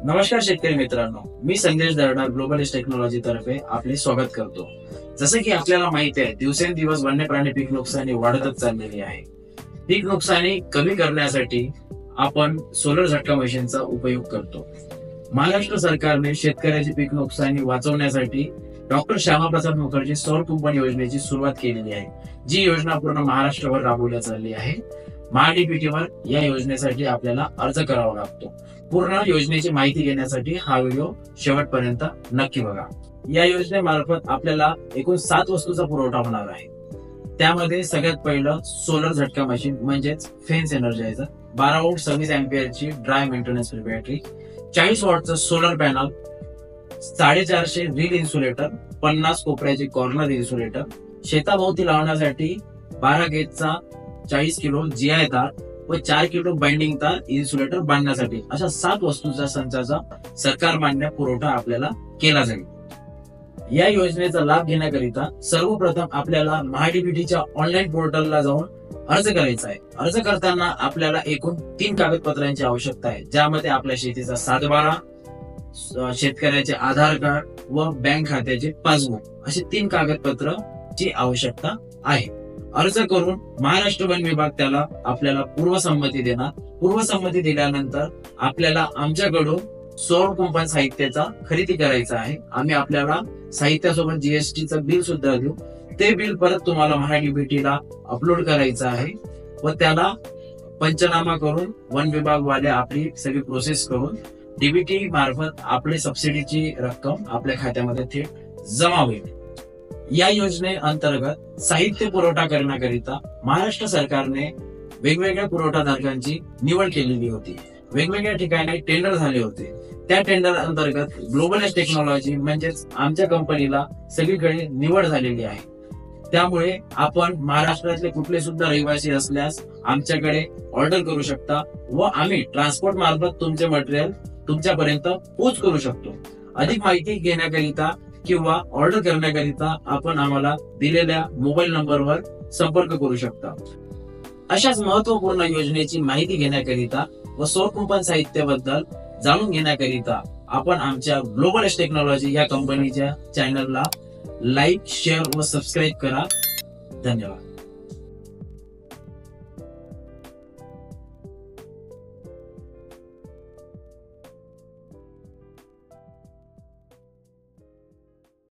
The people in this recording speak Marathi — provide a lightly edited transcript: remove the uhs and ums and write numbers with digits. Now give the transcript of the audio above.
नमस्कार शेतकरी मित्रांनो, मी संदेश दरडार ग्लोबल एज टेक्नॉलॉजी तर्फे आपले स्वागत करतो। जसे की आपल्याला माहिती आहे, दिवसेंदिवस वन्य प्राणी पीक नुकसानी वाढतच चाललेली आहे। पीक नुकसानी कमी करण्यासाठी आपण सोलर झटका मशीनचा उपयोग करतो। महाराष्ट्र सरकारने शेतकऱ्याची पीक नुकसानी वाचवण्यासाठी डॉक्टर श्यामाप्रसाद मुखर्जी सौर कुंपण योजनेची सुरुवात केलेली आहे, जी योजना पूर्ण महाराष्ट्रभर राबवली चालली आहे। महाडीबीटीवर या योजनेसाठी आपल्याला अर्ज करावा लागतो। पूर्ण योजनेची माहिती घेण्यासाठी हा व्हिडिओ शेवटपर्यंत नक्की बघा। या योजनेमार्फत आपल्याला एकूण 7 वस्तूचा पुरवठा होणार आहे। त्यामध्ये सगळ्यात पहिलं सोलर झटका मशीन म्हणजेच फेन्स एनर्जायझर, 12 वोल्ट 26 अँपिअरची ड्राय मेंटेनन्स फ्री बॅटरी, 40 वॉटचं सोलर पॅनल, 450 रील इन्सुलेटर, 50 कोपऱ्याचे कॉर्नर इन्सुलेटर, शेताभोवती लावण्यासाठी 12 गेजचा 40 किलो जीआय तार व 4 किलो बाइंडिंग तार इन्सुलेटर बांधण्यासाठी अशा 7 वस्तूंचा संचाचा सरकार मान्य पुरवठा आपल्याला केला जाईल। या योजनेचा लाभ घेण्याकरिता सर्वप्रथम आपल्याला महाडीबीटीच्या ऑनलाईन पोर्टलला जाऊन अर्ज करायचा आहे। अर्ज करताना आपल्याला एकूण 3 कागदपत्रांची आवश्यकता आहे, ज्यामध्ये आपल्या शेतीचा सातबारा, शेतकऱ्याचे आधार कार्ड व बँक खात्याचे पासबुक अशी 3 कागदपत्रांची आवश्यकता आहे। अर्ज करून महाराष्ट्र वन विभाग त्याला आपल्याला पूर्वसंमती देणार। पूर्वसंमती दिल्यानंतर आपल्याला आमच्याकडून सौर कुंपण साहित्याचा खरेदी करायचा आहे। आम्ही आपल्याला साहित्यासोबत जीएसटीचं बिल सुद्धा देऊ। ते बिल परत तुम्हाला महाडीबीटीला अपलोड करायचं आहे व त्याला पंचनामा करून वन विभाग वाले आपली सगळी प्रोसेस करून डीबीटी मार्फत आपली सबसिडीची रक्कम आपल्या खात्यामध्ये थेट जमा होईल। या योजनेअंतर्गत साहित्य पुरवठा करण्याकरिता महाराष्ट्र सरकारने वेगवेगळ्या पुरवठादारांची निवड केलेली होती। वेगवेगळ्या ठिकाणी टेंडर झाले होते। त्या टेंडर अंतर्गत ग्लोबल एज टेक्नॉलॉजी म्हणजेच आमच्या कंपनीला सगळीकडे निवड झालेली आहे। त्यामुळे आपण महाराष्ट्रातले कुठले सुद्धा रहिवासी असल्यास आमच्याकडे ऑर्डर करू शकता व आम्ही ट्रान्सपोर्ट मार्फत तुमचे मटेरियल तुमच्यापर्यंत पोच करू शकतो। अधिक माहिती घेण्याकरिता किंवा ऑर्डर करण्याकरिता आपण आम्हाला दिलेल्या मोबाईल नंबरवर संपर्क करू शकता। अशाच महत्वपूर्ण योजनेची माहिती घेण्याकरिता व सौर कुंपण साहित्याबद्दल जाणून घेण्याकरिता आपण आमच्या ग्लोबल एज टेक्नॉलॉजी या कंपनीच्या चॅनलला लाईक, शेअर व सबस्क्राईब करा। धन्यवाद।